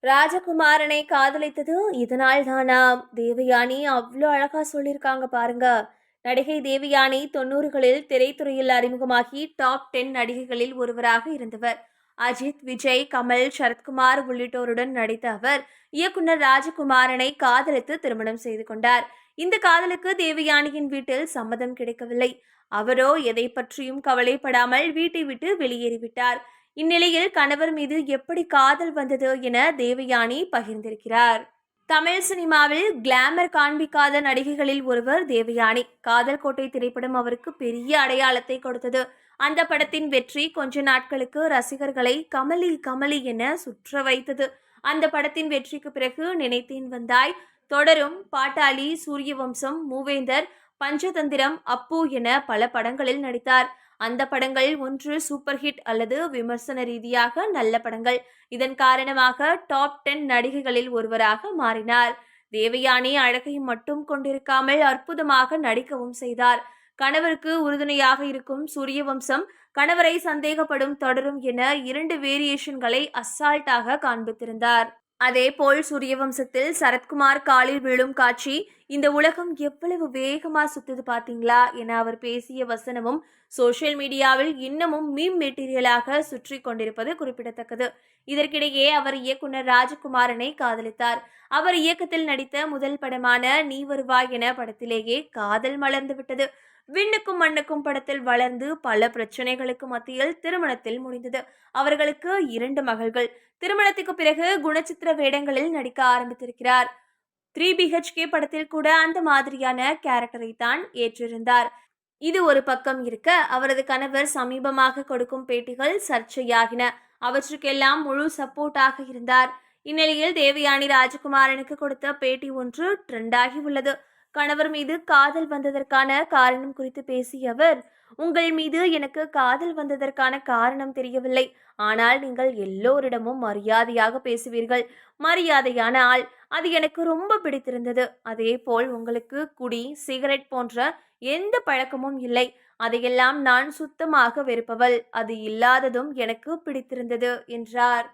ராஜகுமாரனை காதலித்தது இதனால் தானாம். தேவயானி அவ்வளோ அழகா சொல்லியிருக்காங்க பாருங்க. நடிகை தேவயானி 90களில் திரைத்துறையில் அறிமுகமாகி டாப் 10 நடிகைகளில் ஒருவராக இருந்தவர். அஜித், விஜய், கமல், சரத்குமார் உள்ளிட்டோருடன் நடித்த அவர் இயக்குனர் ராஜகுமாரனை காதலித்து திருமணம் செய்து கொண்டார். இந்த காதலுக்கு தேவயானியின் வீட்டில் சம்மதம் கிடைக்கவில்லை. அவரோ எதை பற்றியும் கவலைப்படாமல் வீட்டை விட்டு வெளியேறிவிட்டார். இந்நிலையில் கணவர் மீது எப்படி காதல் வந்தது என தேவயானி பகிர்ந்திருக்கிறார். தமிழ் சினிமாவில் கிளாமர் காண்பிக்காத நடிகைகளில் ஒருவர் தேவயானி. காதல் கோட்டை திரைப்படம் அவருக்கு பெரிய அடையாளத்தை கொடுத்தது. அந்த படத்தின் வெற்றி கொஞ்ச நாட்களுக்கு ரசிகர்களை கமலி கமலி என சுற்ற வைத்தது. அந்த படத்தின் வெற்றிக்கு பிறகு நினைத்தேன் வந்தாய், தொடரும், பாட்டாளி, சூரியவம்சம், மூவேந்தர், பஞ்சதந்திரம், அப்பு என பல படங்களில் நடித்தார். அந்த படங்கள் ஒன்று சூப்பர் ஹிட் அல்லது விமர்சன ரீதியாக நல்ல படங்கள். இதன் காரணமாக டாப் 10 நடிகைகளில் ஒருவராக மாறினார். தேவயானி அழகை மட்டும் கொண்டிருக்காமல் அற்புதமாக நடிக்கவும் செய்தார். கணவருக்கு உறுதுணையாக இருக்கும் சூரியவம்சம், கணவரை சந்தேகப்படும் தொடரும் என 2 வேரியேஷன்களை அசால்ட்டாக காண்பித்திருந்தார். அதேபோல் சூரியவம்சத்தில் சரத்குமார் காலில் விழும் காட்சி, இந்த உலகம் எவ்வளவு வேகமா சுத்துது பாத்தீங்களா என அவர் பேசிய வசனமும் சோசியல் மீடியாவில் இன்னமும் மீம் மெட்டீரியலாக சுற்றி கொண்டிருப்பது குறிப்பிடத்தக்கது. இதற்கிடையே அவர் இயக்குனர் ராஜகுமாரனை காதலித்தார். அவர் இயக்கத்தில் நடித்த முதல் படமான நீ வருவாய் என படத்திலேயே காதல் மலர்ந்து விட்டது. விண்ணுக்கும் மண்ணுக்கும் படத்தில் வளர்ந்து பல பிரச்சனைகளுக்கு மத்தியில் திருமணத்தில் முடிந்தது. அவர்களுக்கு 2 மகள்கள். திருமணத்துக்கு பிறகு குணச்சித்திர வேடங்களில் நடிக்க ஆரம்பித்திருக்கிறார். 3BHK படத்தில் கூட அந்த மாதிரியான கேரக்டரை தான் ஏற்றிருந்தார். இது ஒரு பக்கம் இருக்க, அவரது கணவர் சமீபமாக கொடுக்கும் பேட்டிகள் சர்ச்சையாகின. அவற்றுக்கெல்லாம் முழு சப்போர்ட்டாக இருந்தார். இந்நிலையில் தேவயானி ராஜகுமாரனுக்கு கொடுத்த பேட்டி ஒன்று ட்ரெண்டாகி உள்ளது. கணவர் மீது காதல் வந்ததற்கான காரணம் குறித்து பேசிய அவர், உங்கள் மீது எனக்கு காதல் வந்ததற்கான காரணம் தெரியவில்லை. ஆனால் நீங்கள் எல்லோரிடமும் மரியாதையாக பேசுவீர்கள். மரியாதையான ஆள். அது எனக்கு ரொம்ப பிடித்திருந்தது. அதே போல் உங்களுக்கு குடி, சிகரெட் போன்ற எந்த பழக்கமும் இல்லை. அதையெல்லாம் நான் சுத்தமாக வெறுப்பவள். அது இல்லாததும் எனக்கு பிடித்திருந்தது என்றார்.